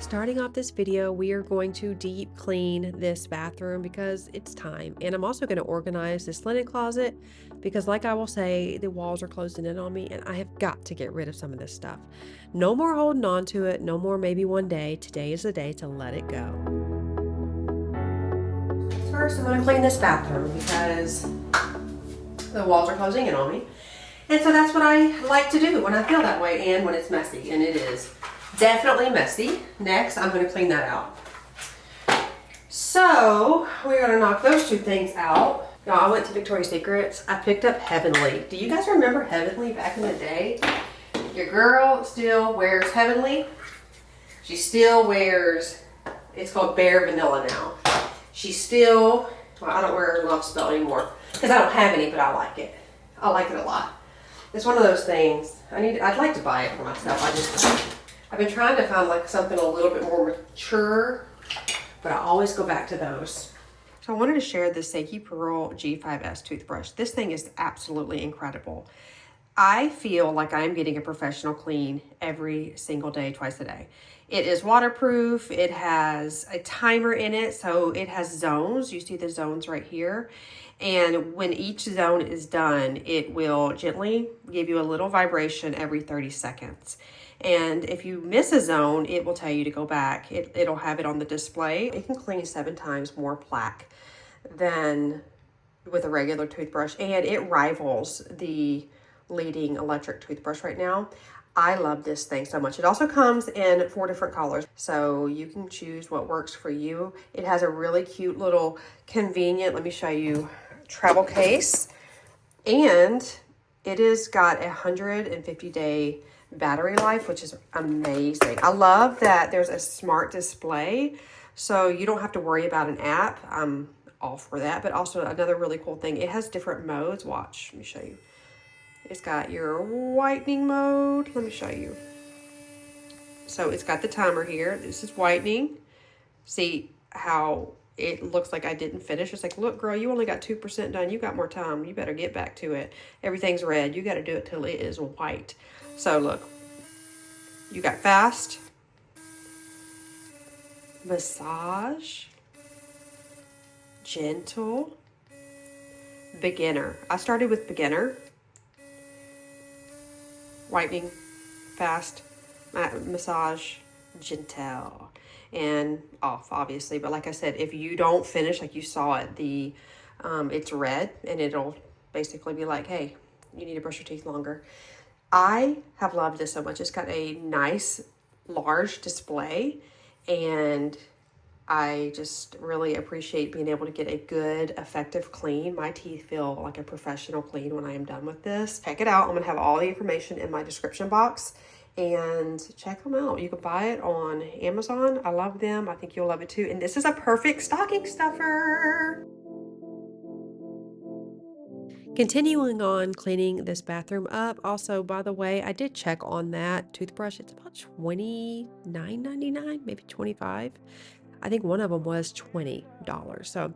Starting off this video, we are going to deep clean this bathroom because it's time. And I'm also going to organize this linen closet because, like I will say, the walls are closing in on me and I have got to get rid of some of this stuff. No more holding on to it. No more maybe one day. Today is the day to let it go. First, I'm going to clean this bathroom because the walls are closing in on me. And so that's what I like to do when I feel that way and when it's messy. And it is definitely messy. Next, I'm going to clean that out. So we're going to knock those two things out. Y'all, I went to Victoria's Secrets. I picked up Heavenly. Do you guys remember Heavenly back in the day? Your girl still wears Heavenly. She still wears, it's called Bare Vanilla now. She still, well, I don't wear Love Spell anymore because I don't have any, but I like it. I like it a lot. It's one of those things. I'd like to buy it for myself. I've been trying to find like something a little bit more mature, but I always go back to those. So I wanted to share this Sakyproral G5S toothbrush. This thing is absolutely incredible. I feel like I'm getting a professional clean every single day, twice a day. It is waterproof. It has a timer in it, so it has zones. You see the zones right here. And when each zone is done, it will gently give you a little vibration every 30 seconds. And if you miss a zone, it will tell you to go back. It'll have it on the display. It can clean 7 times more plaque than with a regular toothbrush, and it rivals the leading electric toothbrush right now. I love this thing so much. It also comes in 4 different colors, so you can choose what works for you. It has a really cute little convenient, let me show you, travel case, and it has got 150-day battery life, which is amazing. I love that there's a smart display, so you don't have to worry about an app. I'm all for that, but also another really cool thing, it has different modes. Watch, let me show you. It's got your whitening mode. Let me show you. So it's got the timer here. This is whitening. See how it looks like I didn't finish. It's like, look, girl, you only got 2% done. You got more time. You better get back to it. Everything's red. You got to do it till it is white. So look, you got fast, massage, gentle, beginner. I started with beginner. Whitening, fast, massage, gentle, and off, obviously. But like I said, if you don't finish, like you saw it, it's red, and it'll basically be like, hey, you need to brush your teeth longer. I have loved this so much. It's got a nice, large display, and I just really appreciate being able to get a good, effective clean. My teeth feel like a professional clean when I am done with this. Check it out. I'm going to have all the information in my description box, and check them out. You can buy it on Amazon. I love them. I think you'll love it too. And this is a perfect stocking stuffer. Continuing on cleaning this bathroom up. Also, by the way, I did check on that toothbrush. It's about $29.99, maybe $25. I think one of them was $20. So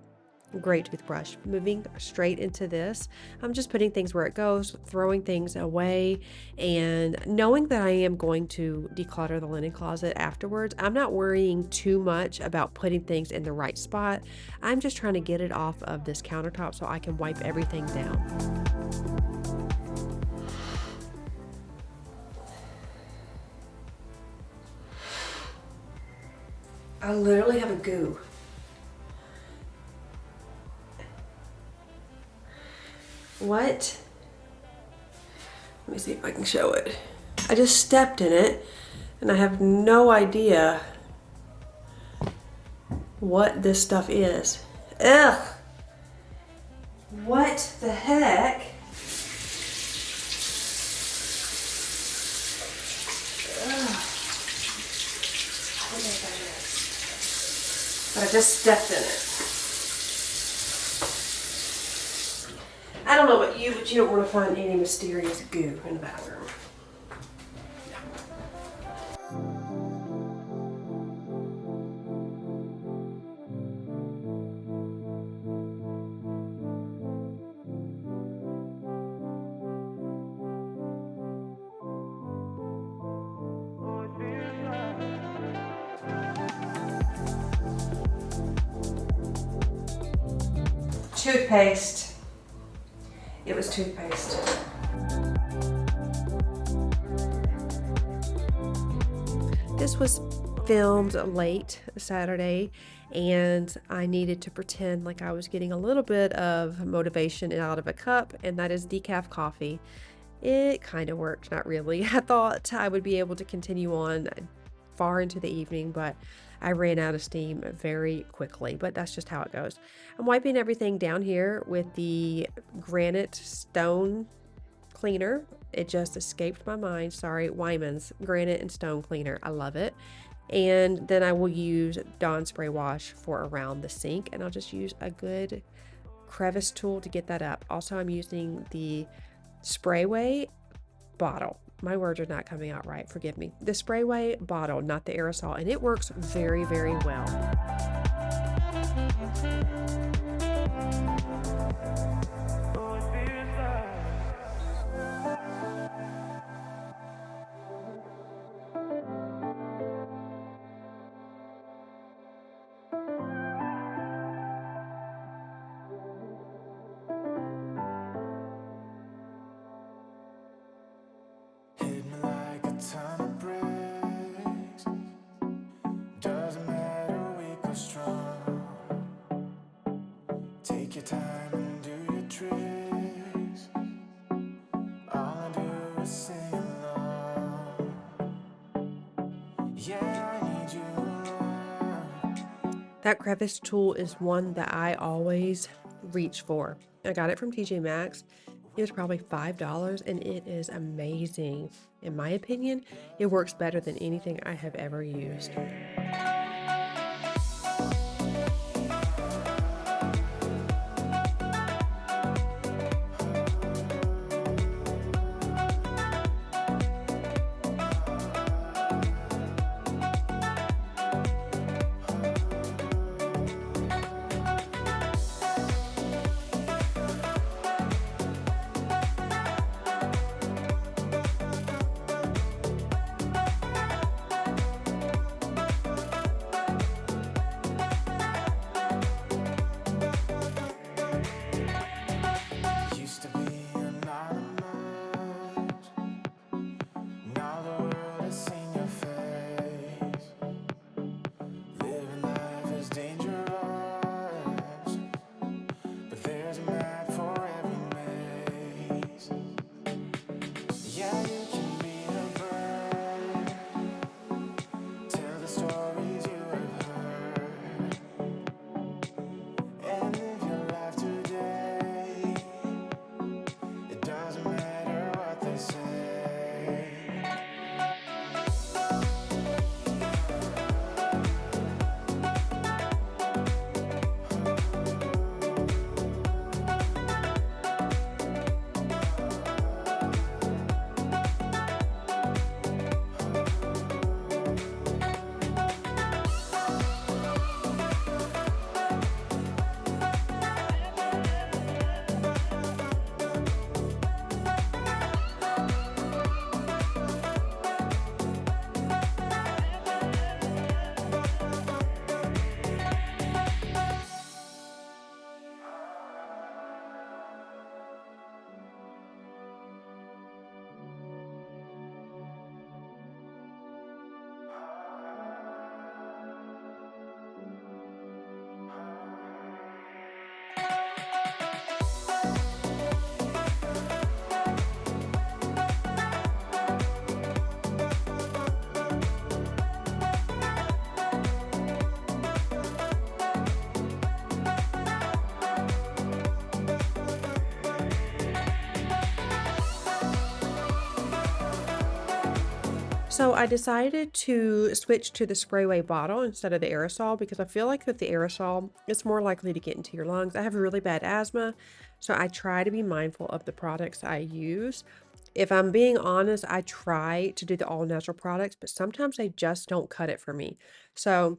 great toothbrush. Moving straight into this, I'm just putting things where it goes, throwing things away, and knowing that I am going to declutter the linen closet afterwards. I'm not worrying too much about putting things in the right spot. I'm just trying to get it off of this countertop so I can wipe everything down. I literally have a goo. What? Let me see if I can show it. I just stepped in it and I have no idea what this stuff is. Ugh! What the heck? Ugh. But I just stepped in it. I don't know about you, but you don't want to find any mysterious goo in the bathroom. toothpaste. It was toothpaste. This was filmed late Saturday, and I needed to pretend like I was getting a little bit of motivation out of a cup, and that is decaf coffee. It kind of worked, not really. I thought I would be able to continue on far into the evening, but I ran out of steam very quickly, but that's just how it goes. I'm wiping everything down here with the granite stone cleaner. It just escaped my mind. Sorry, Wyman's granite and stone cleaner. I love it. And then I will use Dawn spray wash for around the sink, and I'll just use a good crevice tool to get that up. Also, I'm using the Sprayway bottle. My words are not coming out right, forgive me. The Sprayway bottle, not the aerosol, and it works very, very well. That crevice tool is one that I always reach for. I got it from TJ Maxx. It was probably $5, and it is amazing. In my opinion, it works better than anything I have ever used. So I decided to switch to the Sprayway bottle instead of the aerosol because I feel like with the aerosol, it's more likely to get into your lungs. I have really bad asthma, so I try to be mindful of the products I use. If I'm being honest, I try to do the all natural products, but sometimes they just don't cut it for me. So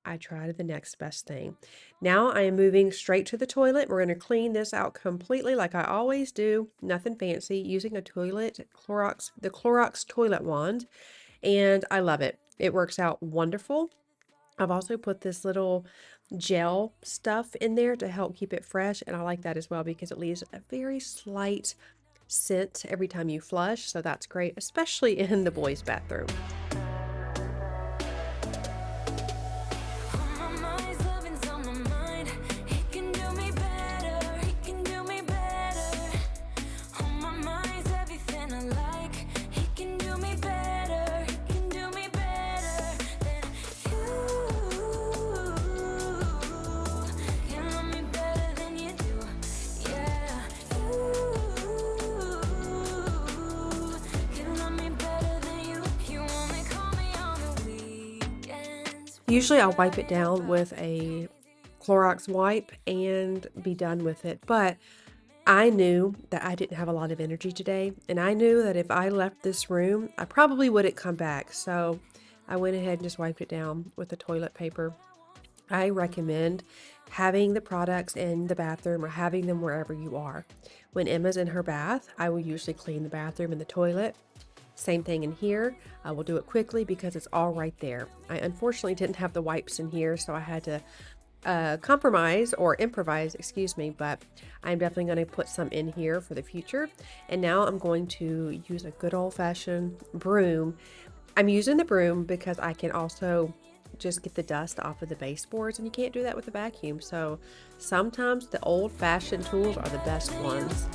I try the next best thing. Now I am moving straight to the toilet. We're going to clean this out completely like I always do. Nothing fancy, using a the Clorox toilet wand, and I love it. It works out wonderful. I've also put this little gel stuff in there to help keep it fresh. And I like that as well because it leaves a very slight scent every time you flush. So that's great, especially in the boys' bathroom. Usually I'll wipe it down with a Clorox wipe and be done with it. But I knew that I didn't have a lot of energy today, and I knew that if I left this room, I probably wouldn't come back. So I went ahead and just wiped it down with the toilet paper. I recommend having the products in the bathroom or having them wherever you are. When Emma's in her bath, I will usually clean the bathroom and the toilet. Same thing in here. I will do it quickly because it's all right there. I unfortunately didn't have the wipes in here, so I had to compromise or improvise, excuse me, but I'm definitely going to put some in here for the future. And now I'm going to use a good old-fashioned broom. I'm using the broom because I can also just get the dust off of the baseboards, and you can't do that with a vacuum. So sometimes the old-fashioned tools are the best ones.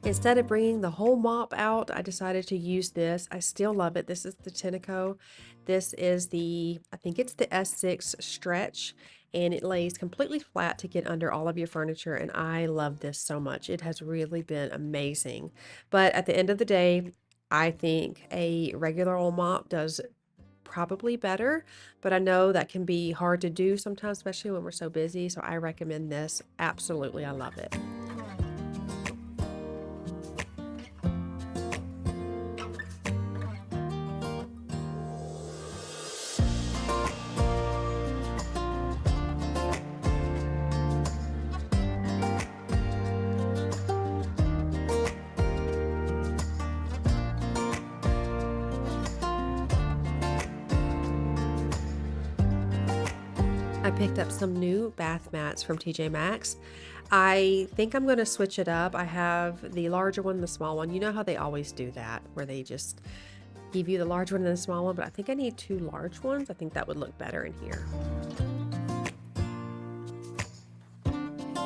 Instead of bringing the whole mop out, I decided to use this. I still love it. This is the Tenneco. This is I think it's the S6 stretch, and it lays completely flat to get under all of your furniture, and I love this so much. It has really been amazing. But at the end of the day, I think a regular old mop does probably better, but I know that can be hard to do sometimes, especially when we're so busy, so I recommend this. Absolutely, I love it. I picked up some new bath mats from TJ Maxx. I think I'm going to switch it up. I have the larger one and the small one. You know how they always do that, where they just give you the large one and the small one, but I think I need two large ones. I think that would look better in here.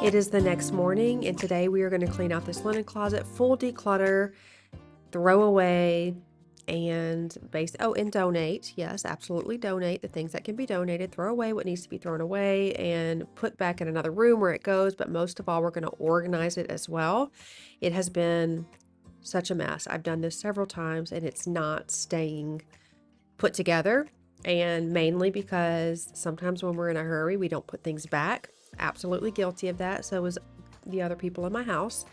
It is the next morning, and today we are going to clean out this linen closet, full declutter, throw away, and and donate. Yes, absolutely donate the things that can be donated, throw away what needs to be thrown away, and put back in another room where it goes. But most of all, we're going to organize it as well. It has been such a mess. I've done this several times, and it's not staying put together, and mainly because sometimes when we're in a hurry, we don't put things back. Absolutely guilty of that. So is the other people in my house.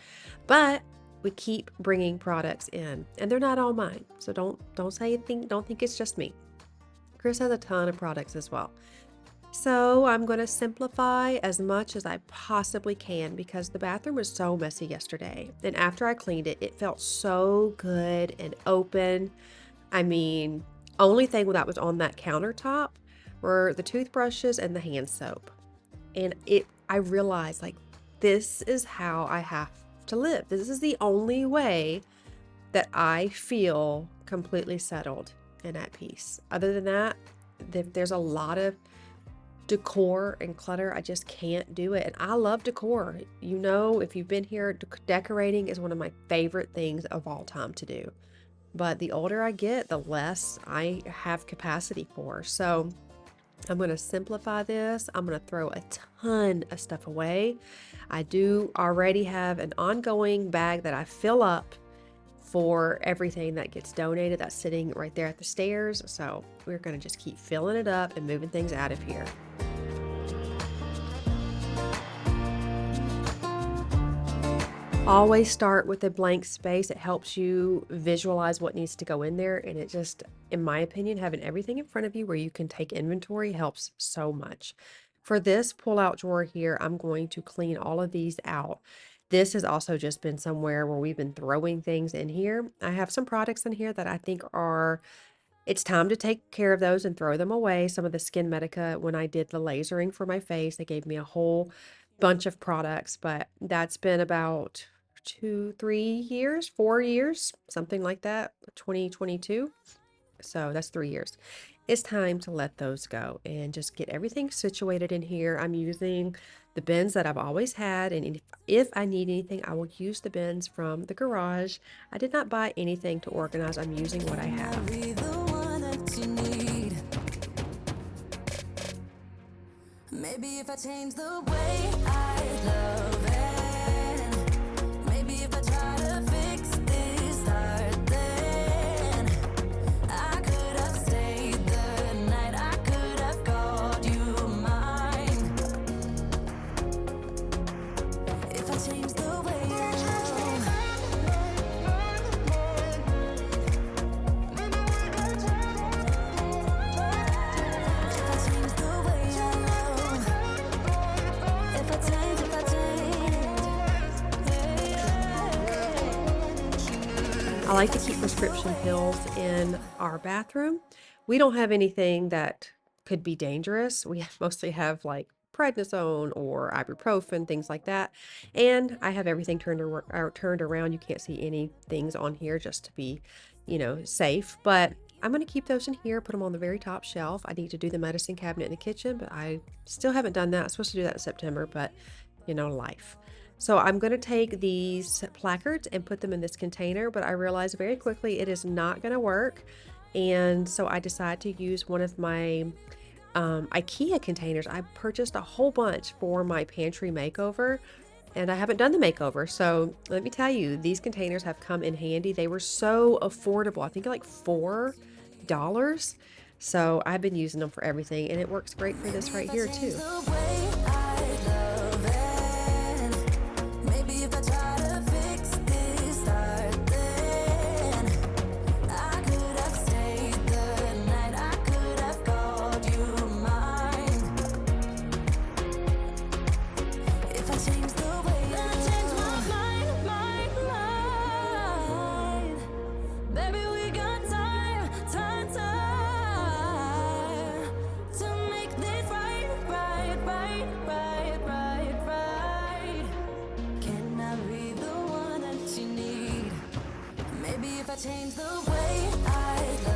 But we keep bringing products in, and they're not all mine. So don't say anything. Don't think it's just me. Chris has a ton of products as well. So I'm going to simplify as much as I possibly can because the bathroom was so messy yesterday. And after I cleaned it, it felt so good and open. I mean, only thing that was on that countertop were the toothbrushes and the hand soap. And I realized, like, this is how I have to live. This is the only way that I feel completely settled and at peace. Other than that, There's a lot of decor and clutter. I just can't do it. And I love decor. You know, if you've been here, decorating is one of my favorite things of all time to do. But the older I get, the less I have capacity for. So I'm going to simplify this. I'm going to throw a ton of stuff away. I do already have an ongoing bag that I fill up for everything that gets donated. That's sitting right there at the stairs. So we're going to just keep filling it up and moving things out of here. Always start with a blank space. It helps you visualize what needs to go in there. And it just, in my opinion, having everything in front of you where you can take inventory helps so much. For this pull-out drawer here, I'm going to clean all of these out. This has also just been somewhere where we've been throwing things in here. I have some products in here that I think it's time to take care of those and throw them away. Some of the Skin Medica, when I did the lasering for my face, they gave me a whole bunch of products, but that's been about 4 years, something like that, 2022. So that's 3 years. It's time to let those go and just get everything situated in here. I'm using the bins that I've always had, and if I need anything, I will use the bins from the garage. I did not buy anything to organize. I'm using what I have. Maybe if I change the way I love it, maybe if I try to fix this heart, then I could have stayed the night, I could have called you mine. If I change the way I like to keep prescription pills in our bathroom. We don't have anything that could be dangerous. We mostly have like prednisone or ibuprofen, things like that. And I have everything turned around. You can't see any things on here just to be, safe. But I'm going to keep those in here, put them on the very top shelf. I need to do the medicine cabinet in the kitchen, but I still haven't done that. I'm supposed to do that in September, but life. So I'm going to take these placards and put them in this container, but I realized very quickly it is not going to work. And so I decided to use one of my IKEA containers. I purchased a whole bunch for my pantry makeover, and I haven't done the makeover. So let me tell you, these containers have come in handy. They were so affordable. I think like $4. So I've been using them for everything, and it works great for this right here too.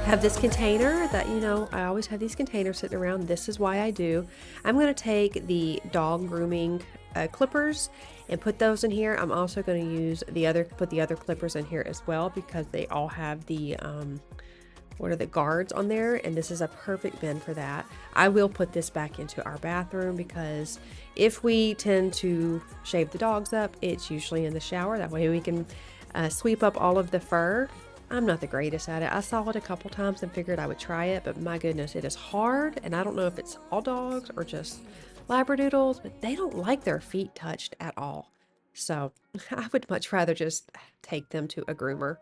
Have this container that, I always have these containers sitting around. This is why I do. I'm going to take the dog grooming clippers and put those in here. I'm also going to use put the other clippers in here as well, because they all have the guards on there, and this is a perfect bin for that. I will put this back into our bathroom, because if we tend to shave the dogs up, it's usually in the shower. That way we can sweep up all of the fur. I'm not the greatest at it. I saw it a couple times and figured I would try it, but my goodness, it is hard. And I don't know if it's all dogs or just Labradoodles, but they don't like their feet touched at all. So I would much rather just take them to a groomer.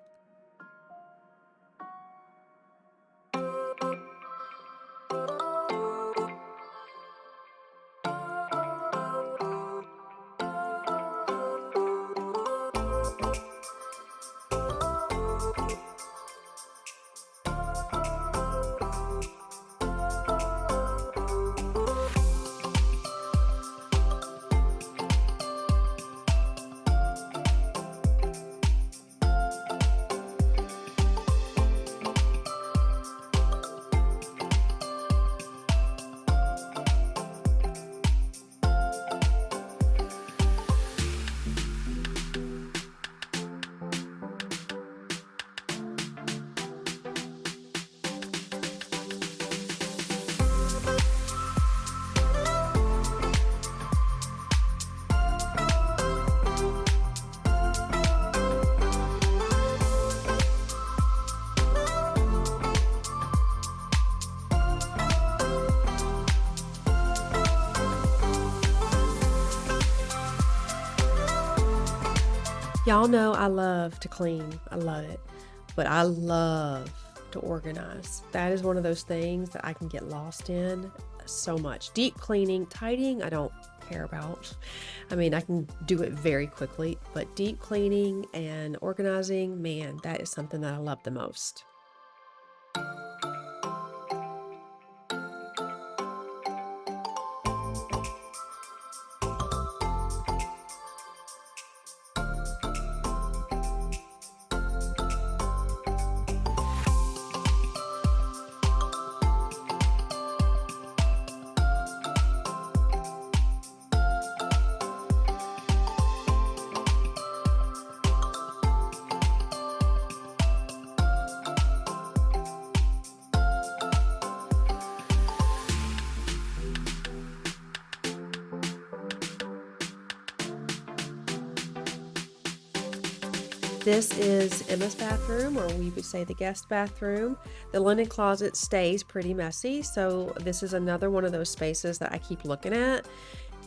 Y'all know I love to clean. I love it. But I love to organize. That is one of those things that I can get lost in so much. Deep cleaning, tidying, I don't care about. I mean, I can do it very quickly, but deep cleaning and organizing, man, that is something that I love the most. This is Emma's bathroom, or we would say the guest bathroom. The linen closet stays pretty messy, so this is another one of those spaces that I keep looking at,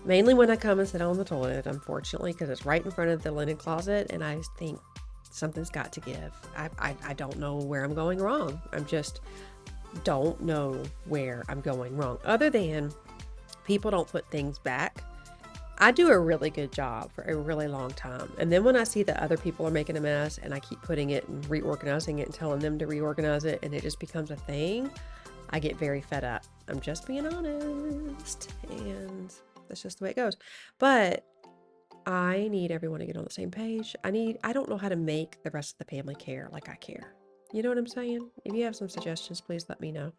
mainly when I come and sit on the toilet, unfortunately, because it's right in front of the linen closet, and I think something's got to give. I don't know where I'm going wrong. I'm just don't know where I'm going wrong, other than people don't put things back. I do a really good job for a really long time. And then when I see that other people are making a mess and I keep putting it and reorganizing it and telling them to reorganize it and it just becomes a thing, I get very fed up. I'm just being honest. And that's just the way it goes. But I need everyone to get on the same page. I don't know how to make the rest of the family care like I care. You know what I'm saying? If you have some suggestions, please let me know.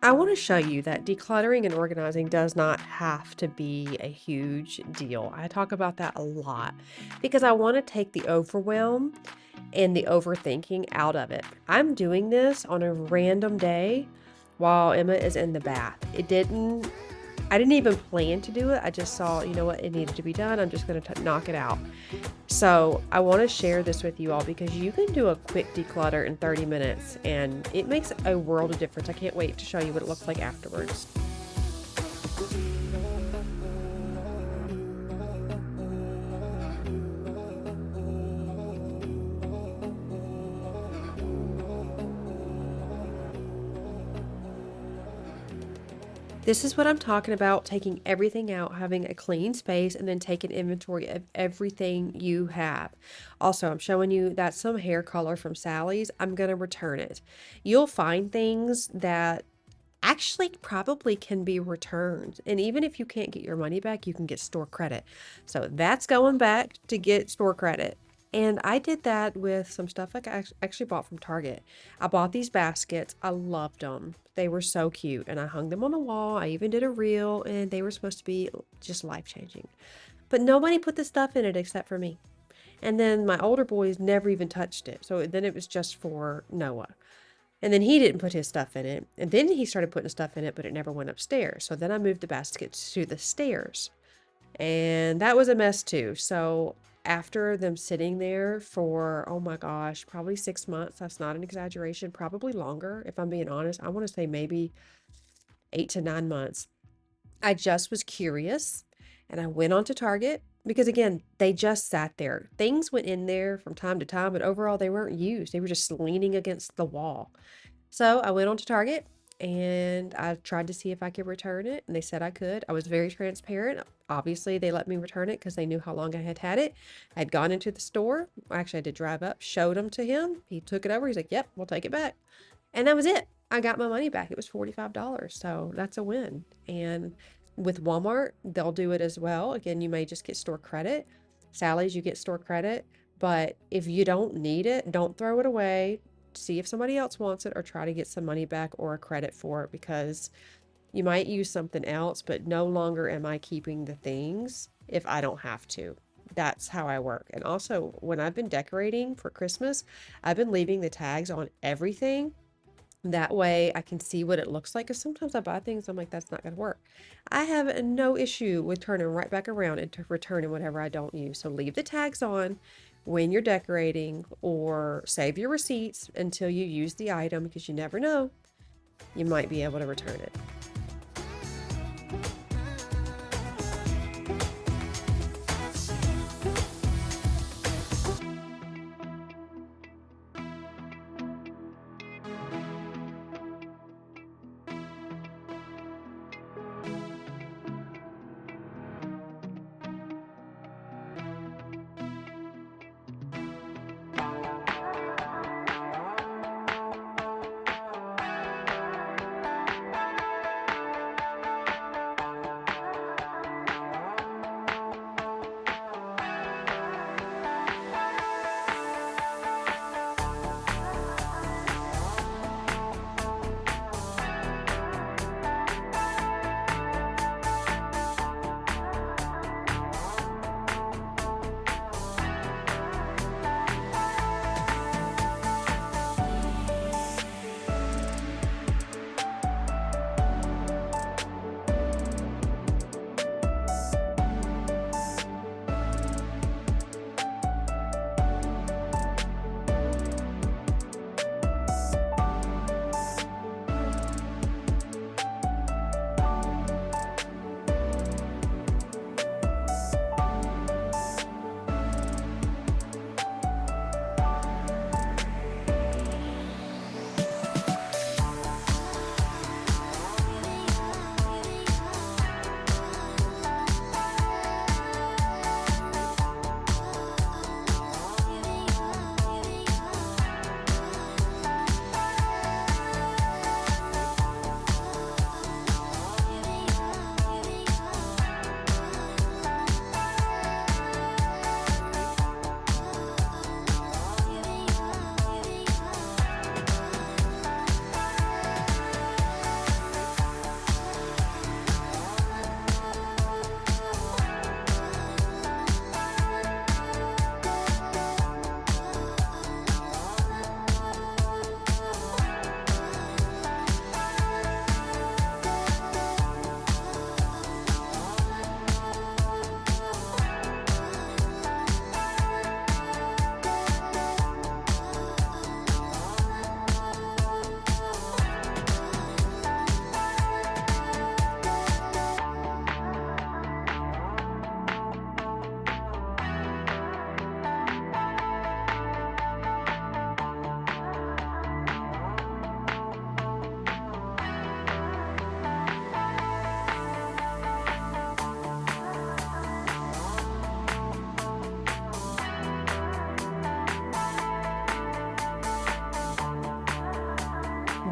I want to show you that decluttering and organizing does not have to be a huge deal. I talk about that a lot because I want to take the overwhelm and the overthinking out of it. I'm doing this on a random day while Emma is in the bath. I didn't even plan to do it. I just saw, you know what, it needed to be done. I'm just going to knock it out. So I want to share this with you all because you can do a quick declutter in 30 minutes and it makes a world of difference. I can't wait to show you what it looks like afterwards. This is what I'm talking about, taking everything out, having a clean space, and then taking inventory of everything you have. Also, I'm showing you that's some hair color from Sally's. I'm going to return it. You'll find things that actually probably can be returned. And even if you can't get your money back, you can get store credit. So that's going back to get store credit. And I did that with some stuff like I actually bought from Target. I bought these baskets. I loved them. They were so cute. And I hung them on the wall. I even did a reel and they were supposed to be just life-changing. But nobody put the stuff in it except for me. And then my older boys never even touched it. So then it was just for Noah. And then he didn't put his stuff in it. And then he started putting stuff in it, but it never went upstairs. So then I moved the baskets to the stairs. And that was a mess too. So after them sitting there for, oh my gosh, probably 6 months, that's not an exaggeration, probably longer, if I'm being honest. I want to say maybe 8 to 9 months. I just was curious and I went on to Target because again, they just sat there. Things went in there from time to time, but overall they weren't used. They were just leaning against the wall. So I went on to Target and I tried to see if I could return it and they said I could. I was very transparent. Obviously they let me return it because they knew how long I had had it. I had gone into the store. Actually, I did drive up, showed them to him. He took it over. He's like, yep, we'll take it back. And that was it. I got my money back. It was $45. So that's a win. And with Walmart, they'll do it as well. Again, you may just get store credit. Sally's, you get store credit, but if you don't need it, don't throw it away. See if somebody else wants it or try to get some money back or a credit for it, because you might use something else, but no longer am I keeping the things if I don't have to. That's how I work. And also, when I've been decorating for Christmas, I've been leaving the tags on everything. That way I can see what it looks like. Because sometimes I buy things, I'm like, that's not going to work. I have no issue with turning right back around and returning whatever I don't use. So leave the tags on when you're decorating, or save your receipts until you use the item, because you never know. You might be able to return it.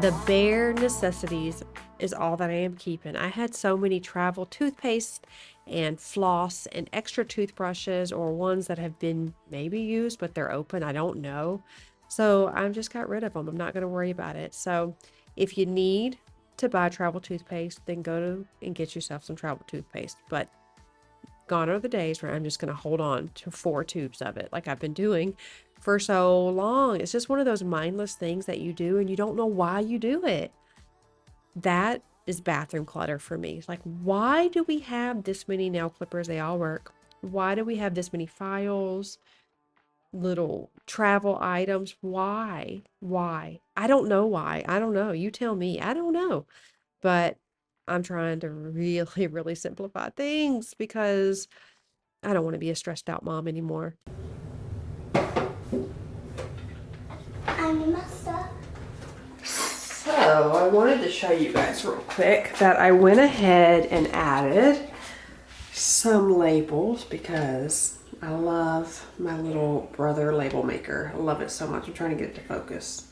The bare necessities is all that I am keeping. I had so many travel toothpaste and floss and extra toothbrushes, or ones that have been maybe used, but they're open. I don't know. So I've just got rid of them. I'm not going to worry about it. So if you need to buy travel toothpaste, then go to and get yourself some travel toothpaste. But gone are the days where I'm just going to hold on to 4 tubes of it like I've been doing for so long. It's just one of those mindless things that you do and you don't know why you do it. That is bathroom clutter for me. Like, why do we have this many nail clippers? They all work. Why do we have this many files, little travel items? Why? I don't know why. I don't know. You tell me. I don't know. But I'm trying to really, really simplify things because I don't want to be a stressed out mom anymore. I'm master. So I wanted to show you guys real quick that I went ahead and added some labels because I love my little brother label maker. I love it so much. I'm trying to get it to focus.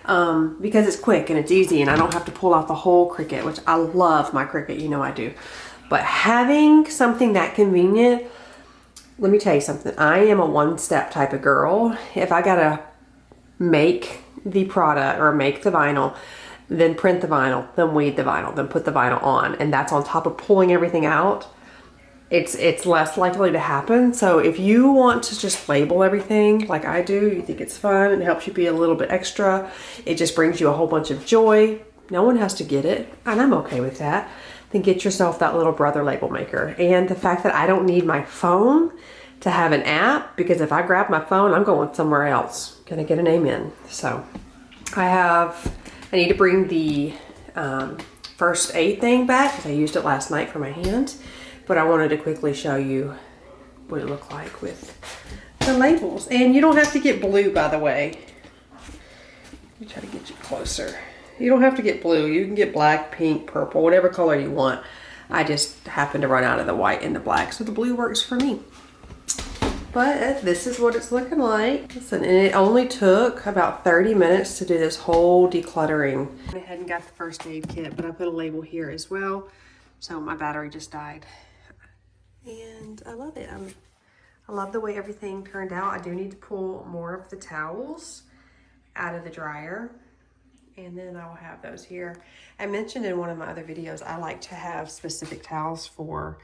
Because it's quick and it's easy and I don't have to pull out the whole Cricut, which I love my Cricut, you know I do. But having something that convenient, let me tell you something. I am a one-step type of girl. If I gotta make the product or make the vinyl, then print the vinyl, then weed the vinyl, then put the vinyl on, and that's on top of pulling everything out, it's less likely to happen. So if you want to just label everything like I do, you think it's fun and helps you be a little bit extra, it just brings you a whole bunch of joy. No one has to get it, and I'm okay with that. Then get yourself that little brother label maker. And the fact that I don't need my phone to have an app, because if I grab my phone, I'm going somewhere else. Can I get an amen? So I need to bring the first aid thing back because I used it last night for my hands, but I wanted to quickly show you what it looked like with the labels. And you don't have to get blue, by the way. Let me try to get you closer. You don't have to get blue. You can get black, pink, purple, whatever color you want. I just happen to run out of the white and the black, so the blue works for me. But this is what it's looking like. Listen, and it only took about 30 minutes to do this whole decluttering. I went ahead and got the first aid kit, but I put a label here as well. So my battery just died. And I love it. I love the way everything turned out. I do need to pull more of the towels out of the dryer, and then I'll have those here. I mentioned in one of my other videos, I like to have specific towels for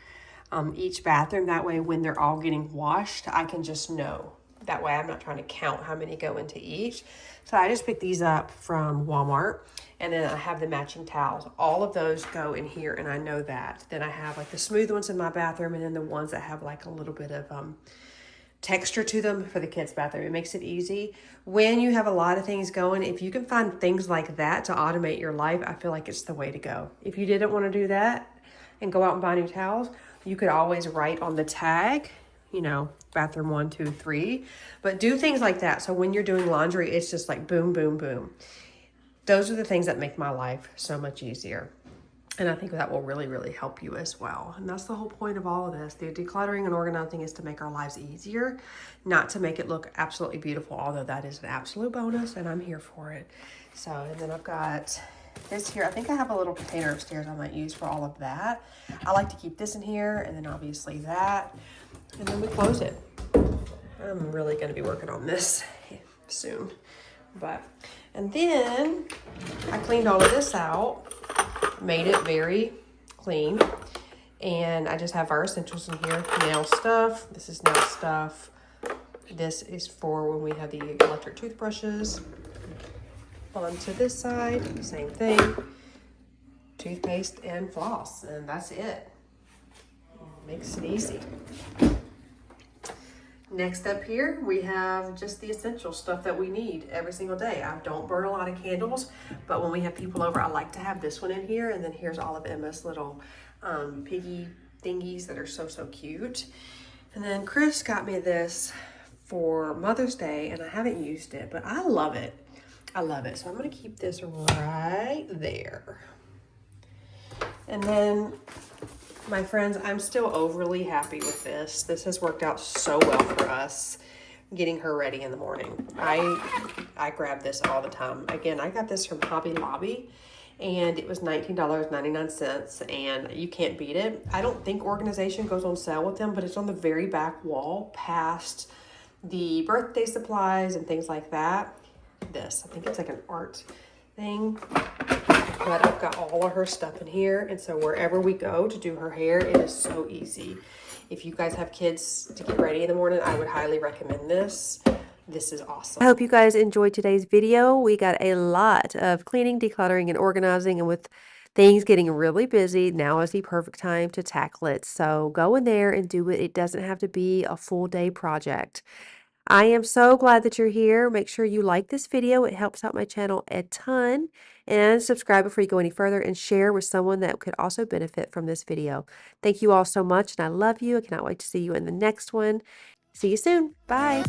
each bathroom. That way when they're all getting washed, I can just know. That way I'm not trying to count how many go into each. So I just picked these up from Walmart, and then I have the matching towels. All of those go in here, and I know that. Then I have like the smooth ones in my bathroom, and then the ones that have like a little bit of texture to them for the kids' bathroom. It makes it easy. When you have a lot of things going, if you can find things like that to automate your life, I feel like it's the way to go. If you didn't want to do that and go out and buy new towels, you could always write on the tag, you know, bathroom 1, 2, 3, but do things like that. So when you're doing laundry, it's just like boom, boom, boom. Those are the things that make my life so much easier. And I think that will really, really help you as well. And that's the whole point of all of this. The decluttering and organizing is to make our lives easier, not to make it look absolutely beautiful, although that is an absolute bonus, and I'm here for it. So, and then I've got this here. I think I have a little container upstairs I might use for all of that. I like to keep this in here, and then obviously that, and then we close it. I'm really going to be working on this soon. And then I cleaned all of this out, made it very clean, and I just have our essentials in here. Nail stuff. This is nail stuff. This is for when we have the electric toothbrushes. Onto this side, same thing. Toothpaste and floss, and that's it. Makes it easy. Next up here, we have just the essential stuff that we need every single day. I don't burn a lot of candles, but when we have people over, I like to have this one in here. And then here's all of Emma's little piggy thingies that are so, so cute. And then Chris got me this for Mother's Day, and I haven't used it, but I love it. I love it. So I'm going to keep this right there. And then, my friends, I'm still overly happy with this. This has worked out so well for us getting her ready in the morning. I grab this all the time. Again, I got this from Hobby Lobby, and it was $19.99, and you can't beat it. I don't think organization goes on sale with them, but it's on the very back wall past the birthday supplies and things like that. This, I think it's like an art thing. But I've got all of her stuff in here, and so wherever we go to do her hair, it is so easy. If you guys have kids to get ready in the morning, I would highly recommend this. This is awesome. I hope you guys enjoyed today's video. We got a lot of cleaning, decluttering, and organizing, and with things getting really busy, now is the perfect time to tackle it. So go in there and do it. It doesn't have to be a full day project. I am so glad that you're here. Make sure you like this video. It helps out my channel a ton. And subscribe before you go any further, and share with someone that could also benefit from this video. Thank you all so much, and I love you. I cannot wait to see you in the next one. See you soon. Bye.